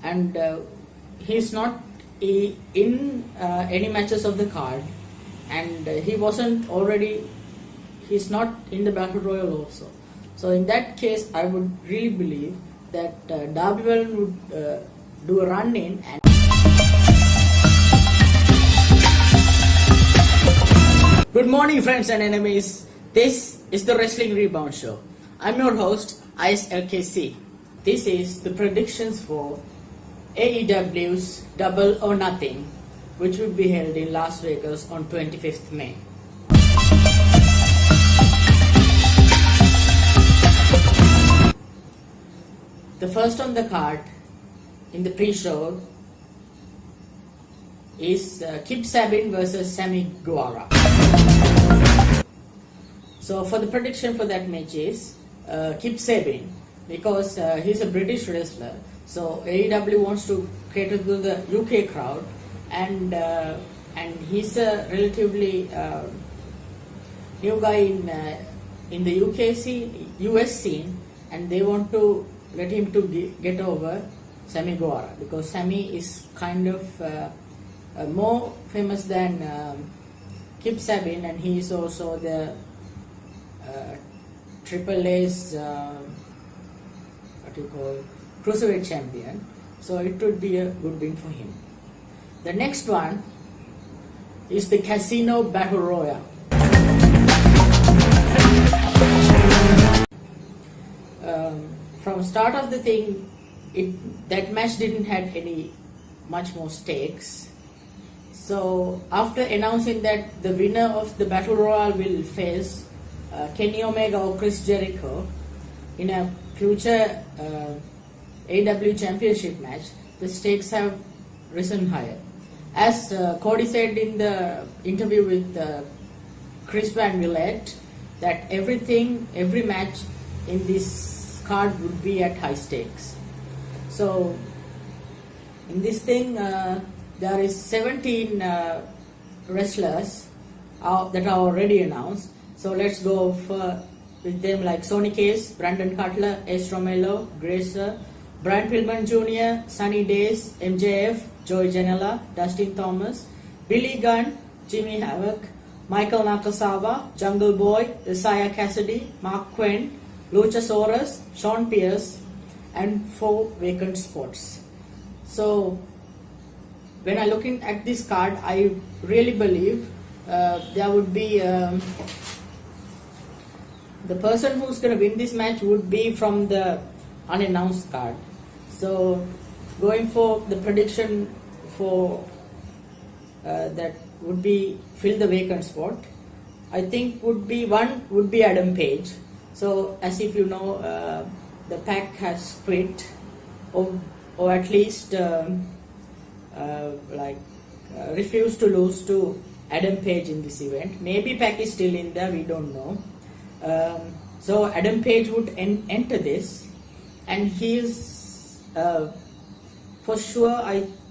and he's not in any matches of the card, and he's not in the Battle Royal also. So in that case, I would really believe that Darby Allin would do a run in and Good morning, friends and enemies. This is the Wrestling Rebound Show. I'm your host, ISLKC. This is the predictions for AEW's Double or Nothing, which will be held in Las Vegas on 25th May. The first on the card in the pre-show is Kip Sabian versus Sammy Guevara. So for the prediction for that match is Kip Sabian, because he's a British wrestler. So AEW wants to cater to the UK crowd, and he's a relatively new guy in the US scene, and they want to let him to get over Sammy Guevara, because Sammy is kind of more famous than Kip Sabian, and he is also the Triple A's cruiserweight champion. So it would be a good win for him. The next one is the Casino Battle Royale. From start of the thing, that match didn't have any much more stakes. So after announcing that the winner of the Battle Royale will face Kenny Omega or Chris Jericho in a future AEW championship match, the stakes have risen higher. As Cody said in the interview with Chris Van Vliet, that every match in this card would be at high stakes. So in this thing, there is 17 wrestlers that are already announced. So let's go with them, like Sonny Case, Brandon Cutler, Ace Romero, Gracer, Brian Pillman Jr., Sunny Days, MJF, Joey Janela, Dustin Thomas, Billy Gunn, Jimmy Havoc, Michael Nakasawa, Jungle Boy, Isaiah Cassidy, Mark Quinn, Luchasaurus, Sean Pierce, and 4 vacant spots. So when I looking at this card, I really believe there would be the person who's going to win this match would be from the unannounced card. So going for the prediction for that would be fill the vacant spot, I think would be Adam Page. So as if you know, the Pac has quit, or at least refused to lose to Adam Page in this event. Maybe Pac is still in there, we don't know. So Adam Page would enter this, and he is for sure.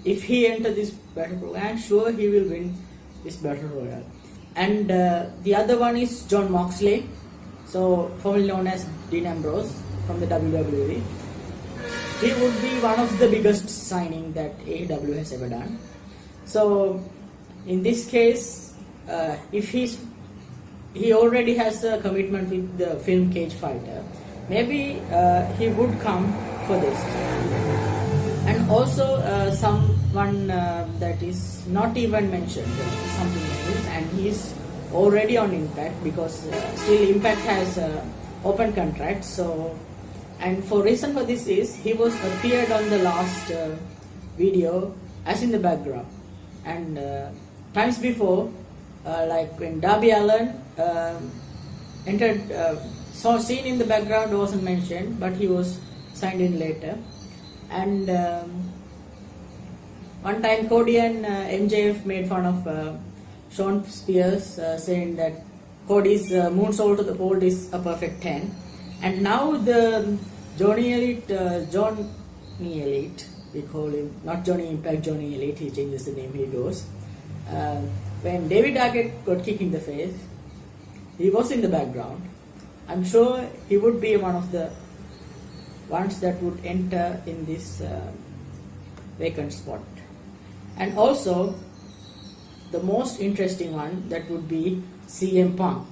If he enters this battle royale, I'm sure he will win this battle royale. And the other one is John Moxley, so formerly known as Dean Ambrose from the WWE. He would be one of the biggest signing that AEW has ever done. So in this case, if he already has a commitment with the film Cage Fighter, maybe he would come for this. And also someone that is not even mentioned, something else, and he's already on Impact, because still Impact has open contract. So, and for reason for this is he was appeared on the last video as in the background, and times before, like when Darby Allin entered, seen in the background wasn't mentioned, but he was signed in later. And one time Cody and MJF made fun of Sean Spears, saying that Cody's moonsault to the hold is a perfect 10. And now the Johnny Elite, we call him, not Johnny Impact, Johnny Elite, he changes the name, he goes. When David Arquette got kicked in the face, he was in the background. I'm sure he would be one of the ones that would enter in this vacant spot. And also, the most interesting one, that would be CM Punk.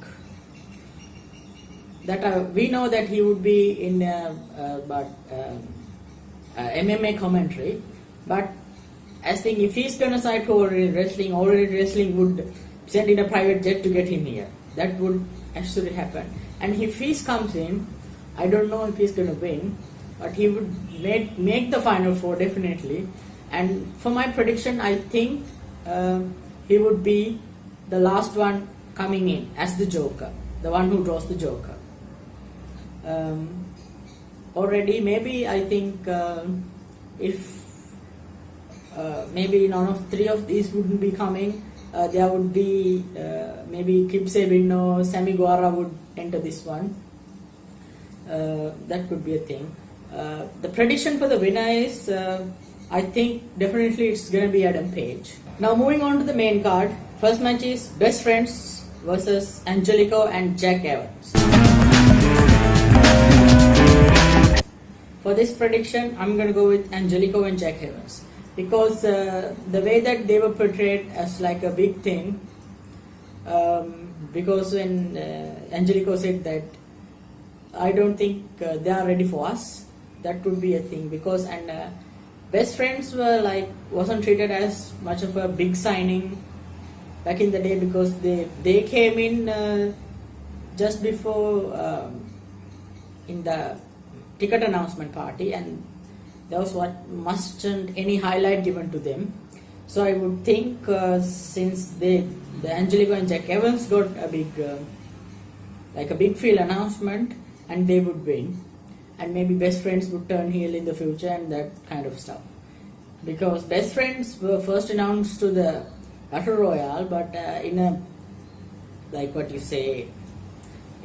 That we know that he would be in MMA commentary, but I think if he's gonna sign for All Elite Wrestling would send in a private jet to get him here. That would actually happen. And if he comes in, I don't know if he's gonna win, but he would make the final four definitely. And for my prediction, I think he would be the last one coming in as the Joker, the one who draws the Joker. Already, maybe I think if maybe none of three of these wouldn't be coming, there would be maybe Kip Sabian or Sammy Guevara would enter this one. That could be a thing. The prediction for the winner is, I think definitely it's gonna be Adam Page. Now moving on to the main card. First match is Best Friends versus Angelico and Jack Evans. For this prediction, I'm gonna go with Angelico and Jack Evans because the way that they were portrayed as like a big thing. Because when Angelico said that I don't think they are ready for us, that could be a thing because Best Friends wasn't treated as much of a big signing back in the day because they came in just before in the ticket announcement party, and there was mustn't any highlight given to them. So I would think since the Angelico and Jack Evans got a big field announcement, and they would win, and maybe Best Friends would turn heel in the future and that kind of stuff. Because Best Friends were first announced to the Battle Royale, but in a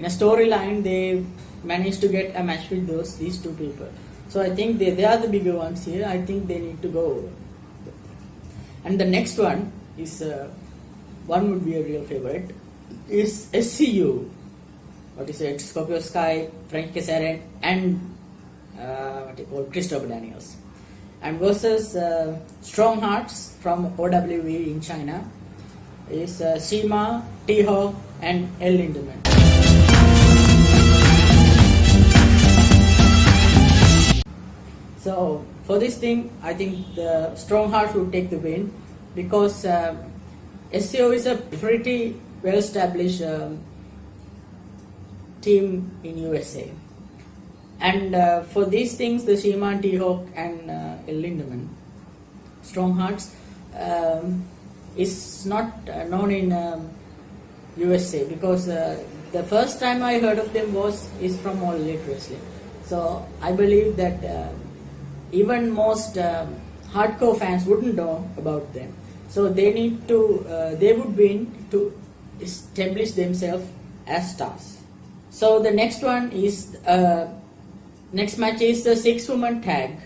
storyline they managed to get a match with these two people. So I think they are the bigger ones here. I think they need to go. And the next one is one would be a real favorite is SCU. Scorpio Sky, Frank Kazarian, and Christopher Daniels, and versus Strong Hearts from OWE in China is Cima, T-Hawk, and Lindaman. So for this thing, I think the Strong Hearts would take the win because SCO is a pretty well-established team in USA, and for these things, the Cima, T-Hawk, and Lindaman, Strong Hearts, is not known in USA because the first time I heard of them is from All Elite Wrestling. So I believe that even most hardcore fans wouldn't know about them. So they need to, they would win to establish themselves as stars. So the next one is, next match is the 6-woman tag.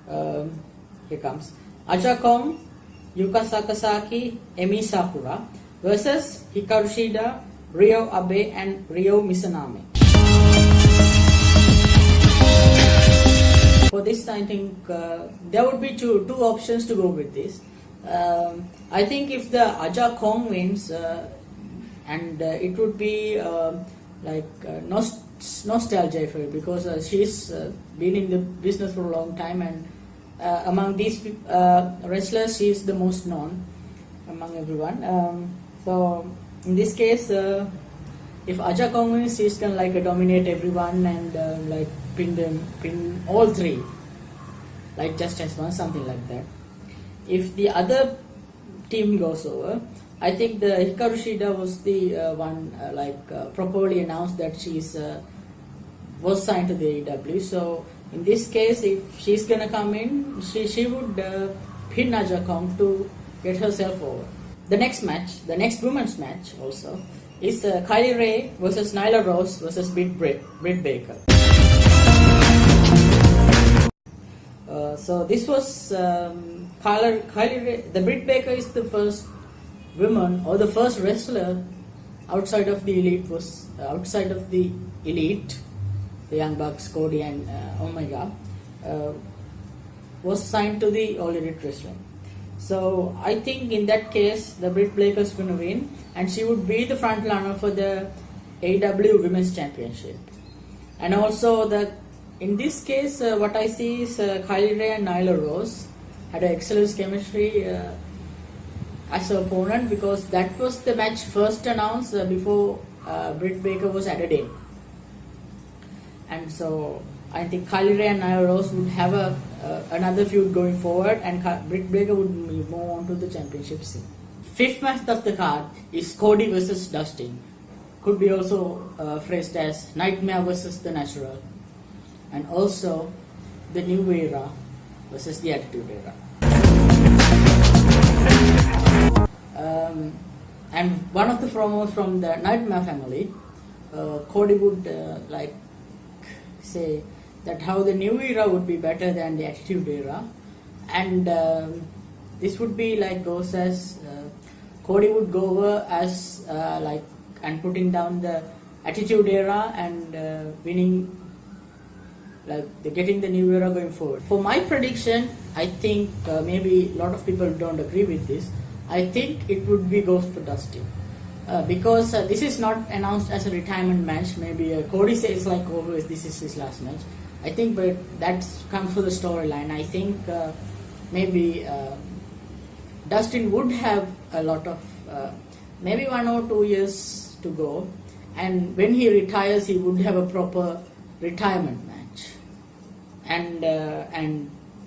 Here comes Aja Kong, Yuka Sakazaki, Emi Sakura versus Hikaru Shida, Ryo Abe, and Ryo Mizunami. For this, I think there would be two options to go with this. I think if the Aja Kong wins, and it would be nostalgia for her because she's been in the business for a long time, and among these wrestlers, she's the most known among everyone. So in this case, if Aja Kong wins, she's gonna dominate everyone and pin all three, like just as one, something like that. If the other team goes over, I think the Hikaru Shida was the one properly announced that was signed to the AEW. So in this case, if she's gonna come in, she would pin Aja Kong to get herself over. The next match, the next women's match also, is Kylie Ray versus Nyla Rose versus Britt Baker. So this was Kylie Ray. The Britt Baker is the first woman or the first wrestler outside of the elite, the Young Bucks, Cody and Omega, was signed to the All Elite Wrestling. So I think in that case, the Britt Baker is going to win, and she would be the front runner for the AEW Women's Championship. And also in this case, what I see is Kylie and Nyla Rose had an excellent chemistry as an opponent, because that was the match first announced before Britt Baker was added in. And so I think Kylie and Nyla Rose would have another feud going forward, and Britt Baker would move on to the championship scene. Fifth match of the card is Cody versus Dustin. Could be also phrased as Nightmare versus the Natural. And also the New Era versus the Attitude Era. And one of the promos from the Nightmare family, Cody would say that how the New Era would be better than the Attitude Era, and this would be goes as Cody would go over as and putting down the Attitude Era and winning, getting the New Era going forward. For my prediction, I think maybe a lot of people don't agree with this. I think it would be goes for Dustin. Because this is not announced as a retirement match. Maybe Cody says always this is his last match. I think, but that comes for the storyline. I think maybe Dustin would have a lot of maybe 1 or 2 years to go, and when he retires, he would have a proper retirement match. And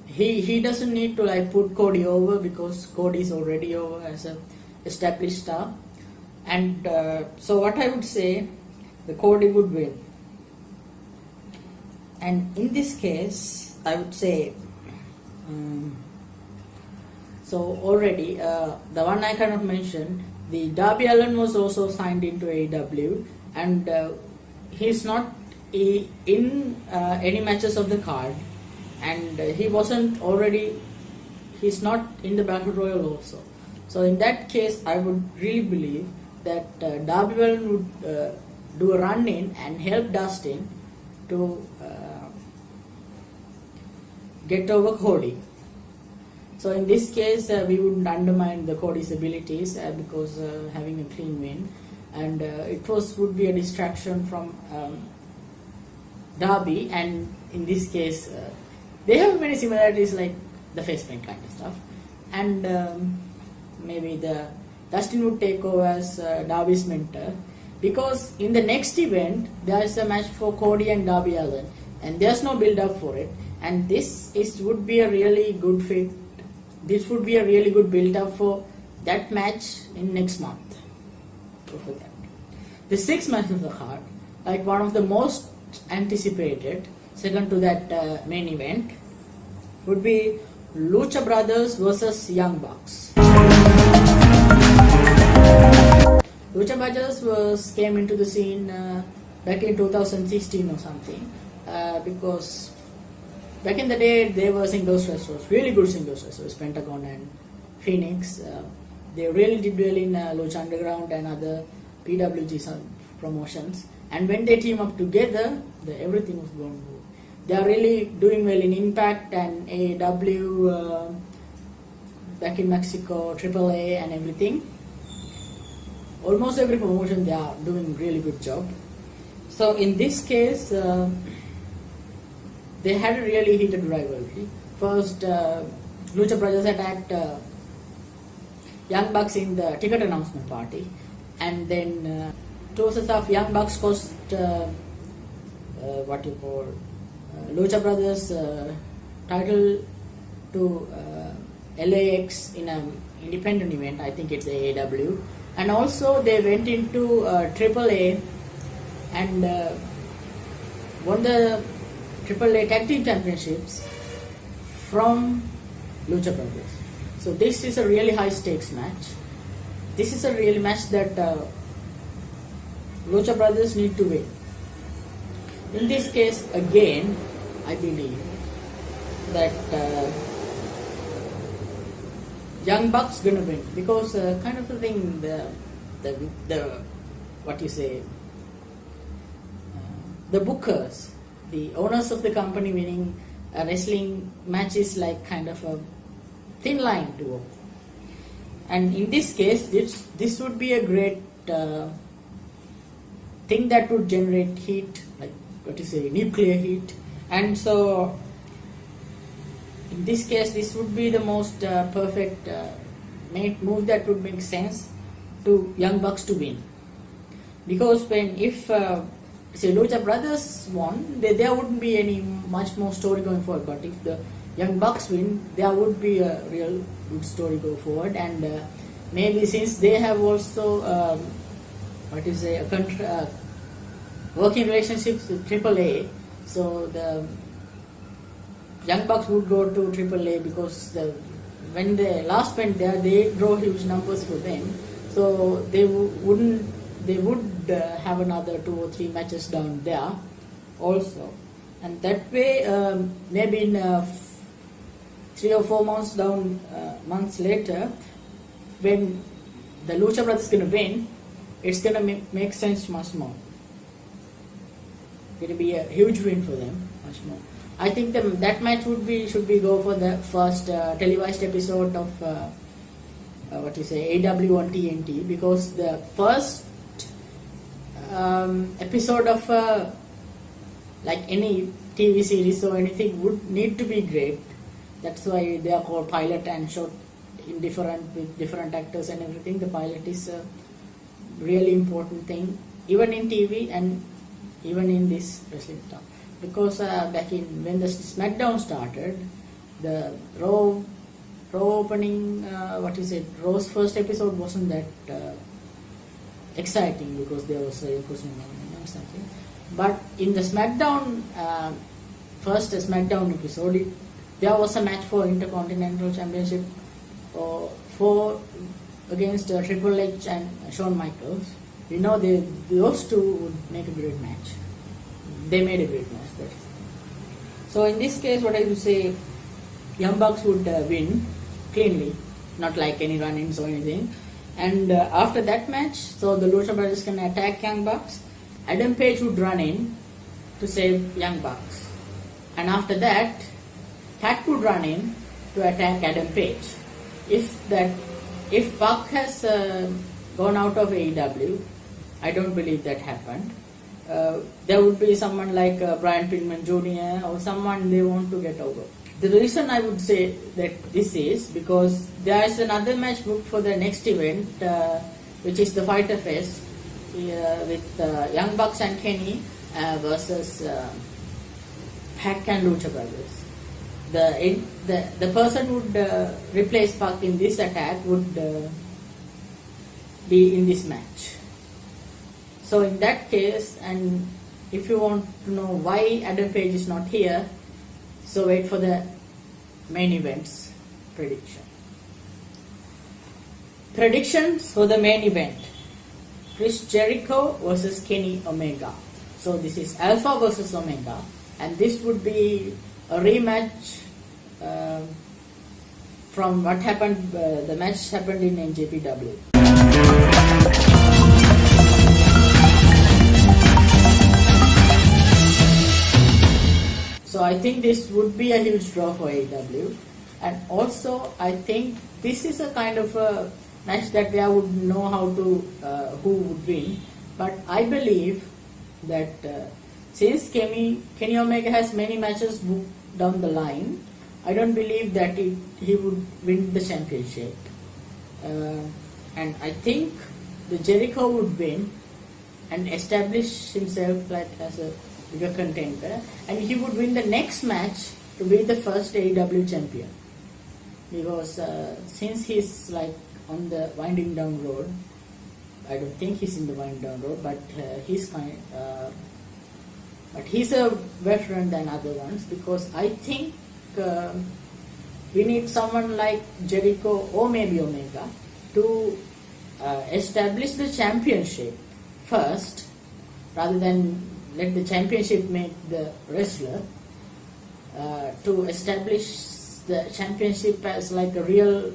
he doesn't need to put Cody over, because Cody is already over as a established star. And so what I would say, the Cody would win. And in this case, I would say, so already, the one I cannot mention, the Darby Allin was also signed into AEW, and he's not in any matches of the card, and he's not in the Battle Royal also. So in that case, I would really believe that Darby Allin would do a run in and help Dustin to get over Cody. So in this case, we wouldn't undermine the Cody's abilities because having a clean win, and it would be a distraction from Darby. And in this case, they have many similarities, like the face paint kind of stuff, and maybe the Dustin would take over as Darby's mentor, because in the next event there is a match for Cody and Darby Allin, and there's no build up for it, and this would be a really good fit. This would be a really good build up for that match in next month. So for that, the sixth match of the card, one of the most anticipated, second to that main event, would be Lucha Brothers versus Young Bucks. Lucha Brothers came into the scene back in 2016 or something, because back in the day they were singles wrestlers, really good singles wrestlers, Pentagon and Fenix. They really did well in Lucha Underground and other PWG promotions, and when they team up together, everything was going good. They are really doing well in Impact and AEW, back in Mexico, AAA and everything. Almost every promotion they are doing really good job. So in this case, they had a really heated rivalry. First, Lucha Brothers attacked Young Bucks in the ticket announcement party, and then towards of Young Bucks cost Lucha Brothers title to LAX in an independent event. I think it's AEW. And also they went into AAA and won the AAA Tag Team Championships from Lucha Brothers. So this is a really high stakes match. This is a real match that Lucha Brothers need to win. In this case, again, I believe that Young Bucks gonna win, because kind of the thing, the what you say, the bookers, the owners of the company, meaning a wrestling match is like kind of a thin line to walk. And in this case, this would be a great thing that would generate heat, like what you say, nuclear heat. And so in this case, this would be the most perfect move that would make sense to Young Bucks to win. Because if say Lucha Brothers won, there wouldn't be any much more story going forward. But if the Young Bucks win, there would be a real good story go forward. And maybe since they have also working relationships with AAA, so the Young Bucks would go to AAA because when they last went there, they draw huge numbers for them. So they would have another 2 or 3 matches down there also, and that way maybe in 3 or 4 months later, when the Lucha Brothers is gonna win, it's gonna make sense much more. It'll be a huge win for them, much more. I think that match should be go for the first televised episode of AEW on TNT, because the first episode of like any TV series or anything would need to be great. That's why they are called pilot and shot with different actors and everything. The pilot is a really important thing, even in TV and even in this wrestling stuff. Because back when the SmackDown started, the Raw opening, Raw's first episode wasn't that exciting because there was a Yokozuna or something. But in the SmackDown, first SmackDown episode, there was a match for Intercontinental Championship against Triple H and Shawn Michaels. We know those two would make a great match. They made a great match. So in this case, what I would say, Young Bucks would win cleanly, not like any run-ins or anything. And after that match, so the Lucha Brothers can attack Young Bucks. Adam Page would run in to save Young Bucks. And after that, Pac would run in to attack Adam Page. If Pac has gone out of AEW, I don't believe that happened. There would be someone like Brian Pillman Jr. or someone they want to get over. The reason I would say that this is because there is another match booked for the next event, which is the Fighter Fest with Young Bucks and Kenny versus Pac and Lucha Brothers. The person who would replace Pac in this attack would be in this match. So in that case, and if you want to know why Adam Page is not here, so wait for the main events prediction. Predictions for the main event: Chris Jericho versus Kenny Omega. So this is Alpha versus Omega, and this would be a rematch from what happened. The match happened in NJPW. So I think this would be a huge draw for AEW, and also I think this is a kind of a match that they would know how to who would win. But I believe that since Kenny Omega has many matches booked down the line, I don't believe that he would win the championship, and I think the Jericho would win and establish himself like as a bigger contender, and he would win the next match to be the first AEW champion, because since he's like on the winding down road, I don't think he's in the winding down road, but but he's a veteran than other ones, because I think we need someone like Jericho or maybe Omega to establish the championship first, rather than let the championship make the wrestler, to establish the championship as like a real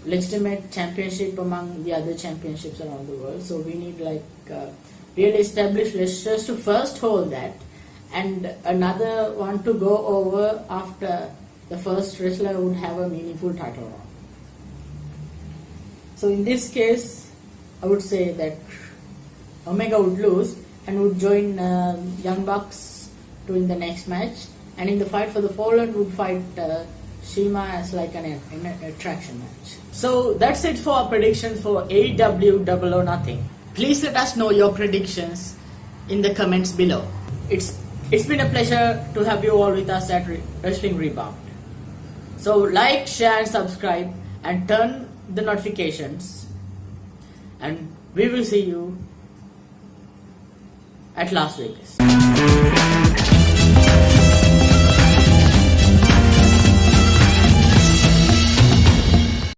legitimate championship among the other championships around the world. So we need like really established wrestlers to first hold that, and another one to go over after the first wrestler would have a meaningful title run. So in this case, I would say that Omega would lose and would join Young Bucks to in the next match, and in the fight for the Fallen would fight Cima as like an attraction match. So that's it for our predictions for AEW Double or Nothing. Please let us know your predictions in the comments below. It's been a pleasure to have you all with us at Wrestling Rebound. So like, share and subscribe and turn the notifications, and we will see you at Las Vegas.